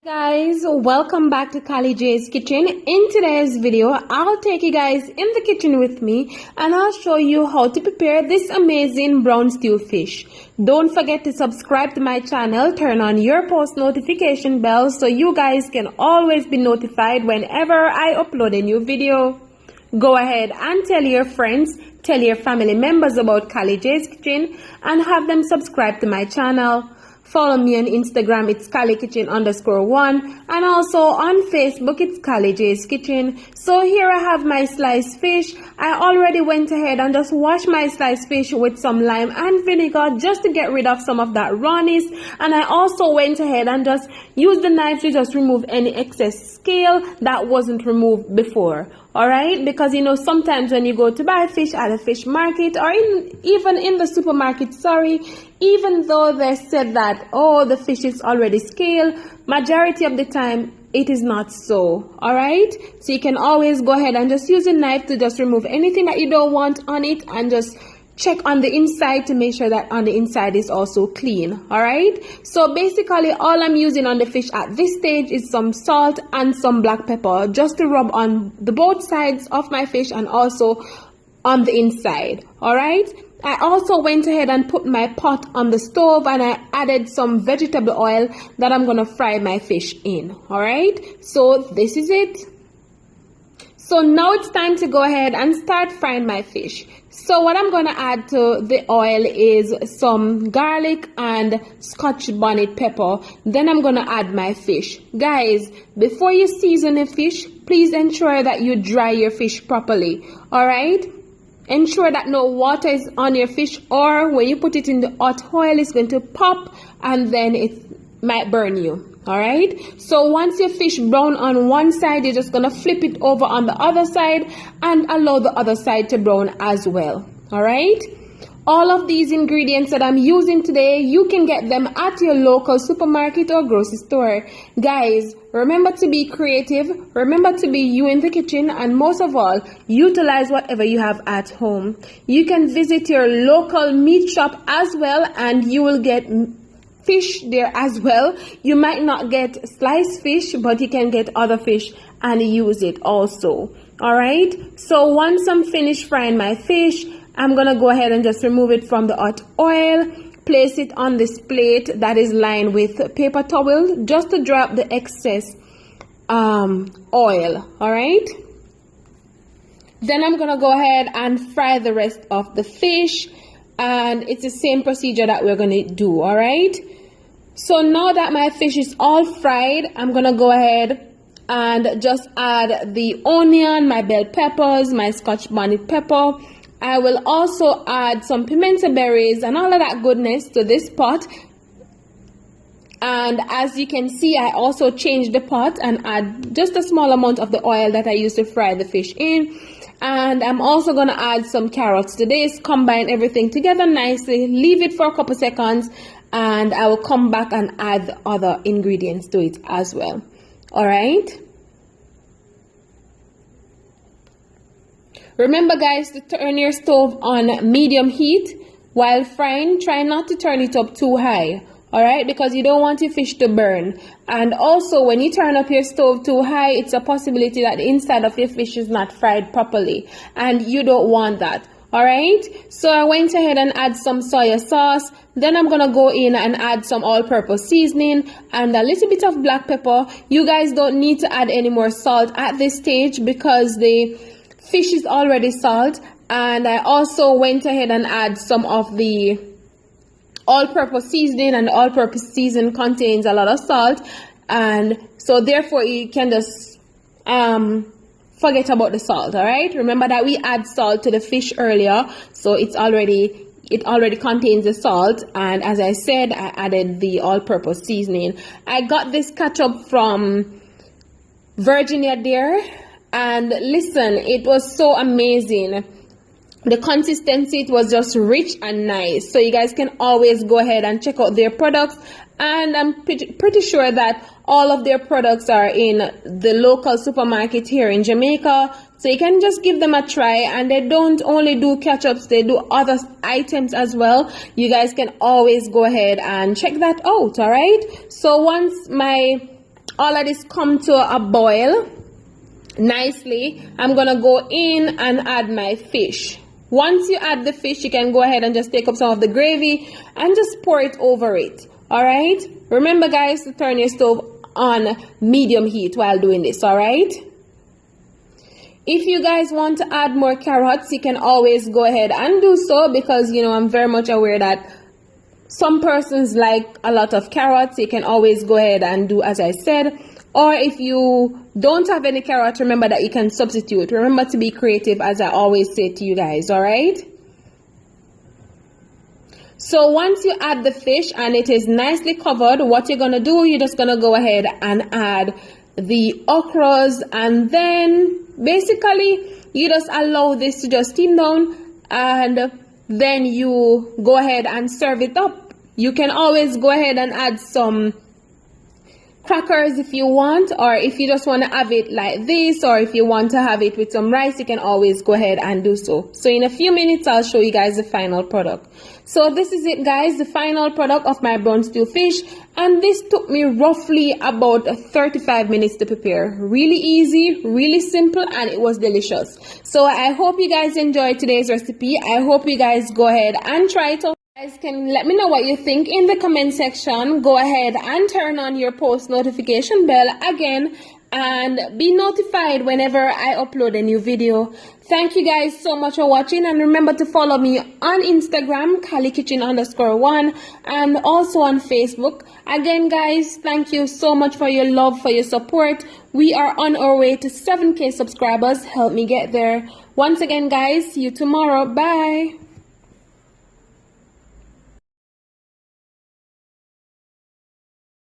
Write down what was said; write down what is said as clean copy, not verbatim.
Guys, welcome back to Kali J's Kitchen. In today's video, I'll take you guys in the kitchen with me and I'll show you how to prepare this amazing brown stew fish. Don't forget to subscribe to my channel, turn on your post notification bell so you guys can always be notified whenever I upload a new video. Go ahead and tell your friends, tell your family members about Kali J's Kitchen and have them subscribe to my channel. Follow me on Instagram, it's KaliKitchen_1, and also on Facebook, it's Kali J's Kitchen. So here I have my sliced fish. I already went ahead and just washed my sliced fish with some lime and vinegar just to get rid of some of that rawness. And I also went ahead and just used the knife to just remove any excess scale that wasn't removed before. Alright, because you know sometimes when you go to buy fish at a fish market or even in the supermarket, even though they said that, oh, the fish is already scaled, majority of the time it is not so. Alright, so you can always go ahead and just use a knife to just remove anything that you don't want on it and just check on the inside to make sure that on the inside is also clean. Alright, so basically all I'm using on the fish at this stage is some salt and some black pepper just to rub on the both sides of my fish and also on the inside. Alright, I also went ahead and put my pot on the stove and I added some vegetable oil that I'm gonna fry my fish in. Alright, so this is it. So now it's time to go ahead and start frying my fish. So what I'm going to add to the oil is some garlic and Scotch bonnet pepper. Then I'm going to add my fish. Guys, before you season a fish, please ensure that you dry your fish properly. Alright? Ensure that no water is on your fish, or when you put it in the hot oil, it's going to pop and then it might burn you. Alright, so once your fish brown on one side, you're just gonna flip it over on the other side and allow the other side to brown as well. Alright, all of these ingredients that I'm using today, you can get them at your local supermarket or grocery store. Guys, remember to be creative, remember to be you in the kitchen, and most of all, utilize whatever you have at home. You can visit your local meat shop as well and you will get fish there as well. You might not get sliced fish, but you can get other fish and use it also. Alright, so once I'm finished frying my fish, I'm gonna go ahead and just remove it from the hot oil, place it on this plate that is lined with paper towel just to dry up the excess oil. Alright, then I'm gonna go ahead and fry the rest of the fish, and it's the same procedure that we're gonna do. Alright, so now that my fish is all fried, I'm gonna go ahead and just add the onion, my bell peppers, my Scotch bonnet pepper. I will also add some pimento berries and all of that goodness to this pot. And as you can see, I also changed the pot and add just a small amount of the oil that I used to fry the fish in. And I'm also going to add some carrots to this, combine everything together nicely, leave it for a couple seconds, and I will come back and add the other ingredients to it as well. Alright, remember guys to turn your stove on medium heat while frying. Try not to turn it up too high. Alright, because you don't want your fish to burn. And also when you turn up your stove too high, it's a possibility that the inside of your fish is not fried properly, and you don't want that. Alright, so I went ahead and add some soy sauce. Then I'm gonna go in and add some all-purpose seasoning and a little bit of black pepper. You guys don't need to add any more salt at this stage because the fish is already salt. And I also went ahead and add some of the all-purpose seasoning, and all-purpose seasoning contains a lot of salt, and so therefore you can just forget about the salt. All right, remember that we add salt to the fish earlier, so it already contains the salt. And as I said, I added the all-purpose seasoning. I got this ketchup from Virginia there, and listen, it was so amazing. The consistency, it was just rich and nice. So you guys can always go ahead and check out their products. And I'm pretty sure that all of their products are in the local supermarket here in Jamaica. So you can just give them a try. And they don't only do ketchups, they do other items as well. You guys can always go ahead and check that out, alright? So once my all of this come to a boil nicely, I'm gonna go in and add my fish. Once you add the fish, you can go ahead and just take up some of the gravy and just pour it over it. All right, remember guys to turn your stove on medium heat while doing this. All right, if you guys want to add more carrots, you can always go ahead and do so, because you know I'm very much aware that some persons like a lot of carrots. You can always go ahead and do as I said. Or if you don't have any carrots, remember that you can substitute. Remember to be creative, as I always say to you guys. All right, so once you add the fish and it is nicely covered, what you're gonna do, you're just gonna go ahead and add the okras, and then basically you just allow this to just steam down, and then you go ahead and serve it up. You can always go ahead and add some crackers if you want, or if you just want to have it like this, or if you want to have it with some rice, you can always go ahead and do so. So in a few minutes I'll show you guys the final product. So this is it guys, the final product of my brown stew fish, and this took me roughly about 35 minutes to prepare. Really easy, really simple, and it was delicious. So I hope you guys enjoyed today's recipe. I hope you guys go ahead and try it out. Guys can let me know what you think in the comment section. Go ahead and turn on your post notification bell again and be notified whenever I upload a new video. Thank you guys so much for watching, and remember to follow me on Instagram KaliKitchen_1 and also on Facebook. Again guys, thank you so much for your love, for your support. We are on our way to 7K subscribers. Help me get there. Once again guys, see you tomorrow. Bye.